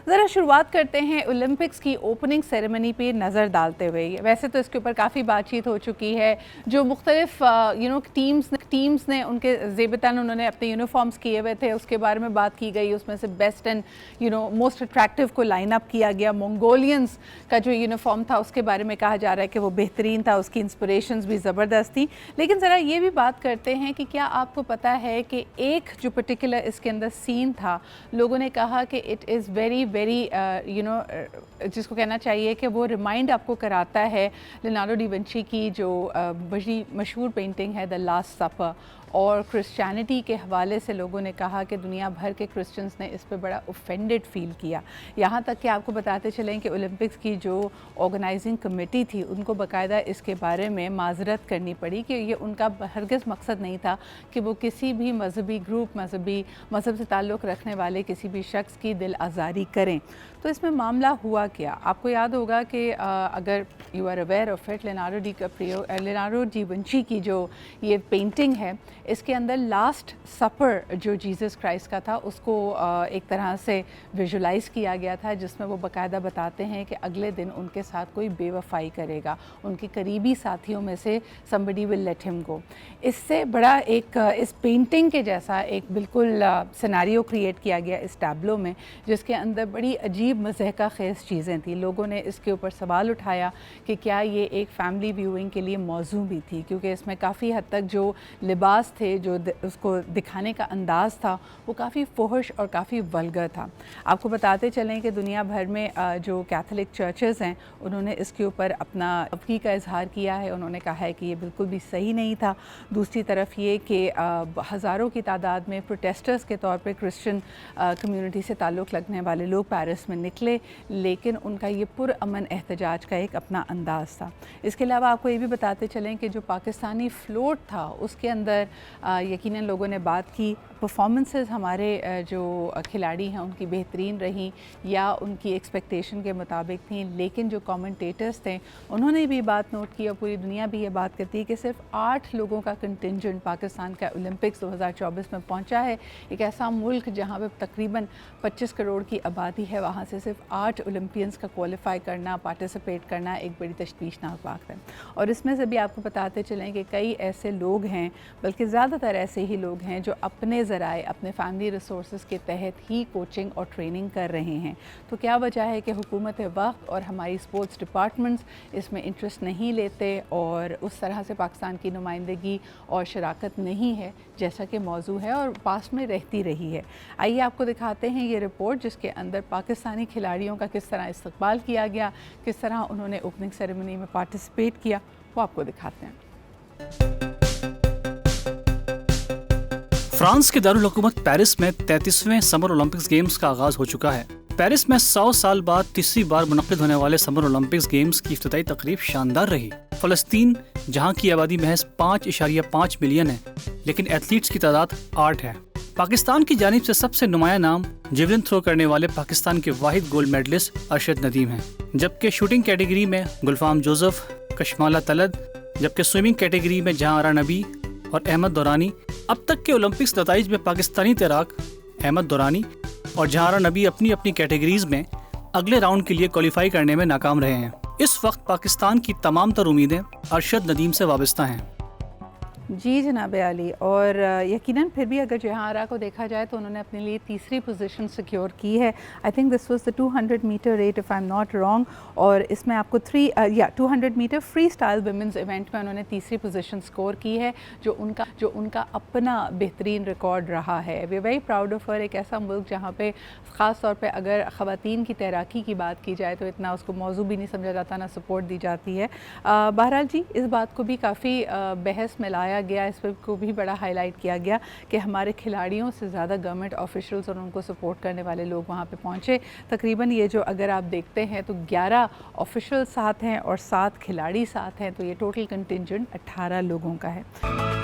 ذرا شروعات کرتے ہیں اولمپکس کی اوپننگ سیریمنی پہ نظر ڈالتے ہوئے. ویسے تو اس کے اوپر کافی بات چیت ہو چکی ہے, جو مختلف ٹیمز نے ان کے ضیبتاً انہوں نے اپنے یونیفارمز کیے ہوئے تھے, اس کے بارے میں بات کی گئی. اس میں سے بیسٹ اینڈ موسٹ اٹریکٹیو کو لائن اپ کیا گیا. منگولینز کا جو یونیفارم تھا اس کے بارے میں کہا جا رہا ہے کہ وہ بہترین تھا, اس کی انسپریشنز بھی زبردست تھیں. لیکن ذرا یہ بھی بات کرتے ہیں کہ کیا آپ کو پتہ ہے کہ ایک جو پرٹیکولر اس کے اندر سین تھا, لوگوں نے کہا کہ اٹ از ویری جس کو کہنا چاہیے کہ وہ ریمائنڈ آپ کو کراتا ہے لینارڈو ڈی ونچی کی جو بڑی مشہور پینٹنگ ہے دا لاسٹ سپر. اور کرسچینٹی کے حوالے سے لوگوں نے کہا کہ دنیا بھر کے کرسچنز نے اس پہ بڑا اوفینڈڈ فیل کیا. یہاں تک کہ آپ کو بتاتے چلیں کہ اولمپکس کی جو آرگنائزنگ کمیٹی تھی ان کو باقاعدہ اس کے بارے میں معذرت کرنی پڑی کہ یہ ان کا ہرگز مقصد نہیں تھا کہ وہ کسی بھی مذہبی گروپ, مذہب سے تعلق رکھنے والے کسی بھی شخص کی دل آزاری کریں. تو اس میں معاملہ ہوا کیا, آپ کو یاد ہوگا کہ اگر you are aware of it, Leonardo da Vinci کی جو یہ پینٹنگ ہے اس کے اندر لاسٹ سپر جو جیزس کرائسٹ کا تھا اس کو ایک طرح سے ویژولائز کیا گیا تھا, جس میں وہ باقاعدہ بتاتے ہیں کہ اگلے دن ان کے ساتھ کوئی بے وفائی کرے گا, ان کے قریبی ساتھیوں میں سے somebody will let him go. اس سے بڑا ایک اس پینٹنگ کے جیسا ایک بالکل سیناریو کریٹ کیا گیا اس ٹیبلو میں, جس کے اندر بڑی عجیب مضحکہ خیز چیزیں تھیں. لوگوں نے اس کے اوپر سوال اٹھایا کہ کیا یہ ایک فیملی ویونگ کے لیے موضوع بھی تھی, کیونکہ اس میں کافی حد تک جو لباس تھے, جو اس کو دکھانے کا انداز تھا, وہ کافی فحش اور کافی ولگر تھا. آپ کو بتاتے چلیں کہ دنیا بھر میں جو کیتھولک چرچز ہیں انہوں نے اس کے اوپر اپنا افقی کا اظہار کیا ہے. انہوں نے کہا ہے کہ یہ بالکل بھی صحیح نہیں تھا. دوسری طرف یہ کہ ہزاروں کی تعداد میں پروٹیسٹرز کے طور پہ کرسچن کمیونٹی سے تعلق رکھنے والے لوگ پیرس میں نکلے, لیکن ان کا یہ پرامن احتجاج کا ایک اپنا انداز تھا. اس کے علاوہ آپ کو یہ بھی بتاتے چلیں کہ جو پاکستانی فلوٹ تھا اس کے اندر یقیناً لوگوں نے بات کی, پرفارمنسز ہمارے جو کھلاڑی ہیں ان کی بہترین رہیں یا ان کی ایکسپیکٹیشن کے مطابق تھیں, لیکن جو کامنٹیٹرز تھے انہوں نے بھی بات نوٹ کی, اور پوری دنیا بھی یہ بات کرتی ہے کہ صرف 8 لوگوں کا کنٹنجنٹ پاکستان کا اولمپکس 2024 میں پہنچا ہے. ایک ایسا ملک جہاں پہ تقریباً 25 کروڑ کی آبادی ہے, وہاں سے صرف 8 اولمپئنز کا کوالیفائی کرنا, پارٹیسپیٹ کرنا ایک بڑی تشویشناک بات ہے. اور اس میں سے بھی آپ کو بتاتے چلیں کہ کئی ایسے لوگ ہیں, بلکہ زیادہ تر ایسے ہی لوگ ہیں جو اپنے ذرائع, اپنے فیملی ریسورسز کے تحت ہی کوچنگ اور ٹریننگ کر رہے ہیں. تو کیا وجہ ہے کہ حکومت وقت اور ہماری اسپورٹس ڈپارٹمنٹس اس میں انٹرسٹ نہیں لیتے اور اس طرح سے پاکستان کی نمائندگی اور شراکت نہیں ہے جیسا کہ موضوع ہے اور پاس میں رہتی رہی ہے. آئیے آپ کو دکھاتے ہیں یہ رپورٹ, جس کے اندر پاکستانی کھلاڑیوں کا کس طرح استقبال کیا گیا, کس طرح انہوں نے اوپننگ سیریمنی میں پارٹیسپیٹ کیا, وہ آپ کو دکھاتے ہیں. فرانس کے دارالحکومت پیرس میں 33ویں سمر اولمپکس گیمز کا آغاز ہو چکا ہے. پیرس میں 100 سال بعد تیسری بار منعقد ہونے والے سمر اولمپکس گیمز کی افتتاحی تقریب شاندار رہی. فلسطین, جہاں کی آبادی محض 5.5 ملین ہے, لیکن ایتھلیٹس کی تعداد 8 ہے. پاکستان کی جانب سے سب سے نمایاں نام جیولن تھرو کرنے والے پاکستان کے واحد گولڈ میڈلسٹ ارشد ندیم ہیں, جبکہ شوٹنگ کیٹیگری میں گلفام جوزف, کشمالہ طلعت, جبکہ سوئمنگ کیٹیگری میں جہاں آرا نبی اور احمد دورانی. اب تک کے اولمپکس نتائج میں پاکستانی تیراک احمد دورانی اور جہاں آرا نبی اپنی اپنی کیٹیگریز میں اگلے راؤنڈ کے لیے کوالیفائی کرنے میں ناکام رہے ہیں. اس وقت پاکستان کی تمام تر امیدیں ارشد ندیم سے وابستہ ہیں. جی جناب عالی, اور یقیناً پھر بھی اگر جہاں آرا کو دیکھا جائے تو انہوں نے اپنے لیے تیسری پوزیشن سیکیور کی ہے. I think this was the 200 metre rate if I am not wrong, اور اس میں آپ کو 200 metre freestyle women's event میں انہوں نے تیسری پوزیشن سکور کی ہے, جو ان کا اپنا بہترین ریکارڈ رہا ہے. We very proud of her. ایک ایسا ملک جہاں پہ خاص طور پہ اگر خواتین کی تیراکی کی بات کی جائے تو اتنا اس کو موضوع بھی نہیں سمجھا جاتا, نہ سپورٹ دی جاتی ہے. بہرحال جی, اس بات کو بھی کافی بحث میں لایا گیا, اس پہ کو بھی بڑا ہائی لائٹ کیا گیا کہ ہمارے کھلاڑیوں سے زیادہ گورنمنٹ آفیشلز اور ان کو سپورٹ کرنے والے لوگ وہاں پہ پہنچے. تقریباً یہ جو اگر آپ دیکھتے ہیں تو 11 آفیشل ساتھ ہیں اور 7 کھلاڑی ساتھ ہیں, تو یہ ٹوٹل کنٹنجنٹ 18 لوگوں کا ہے.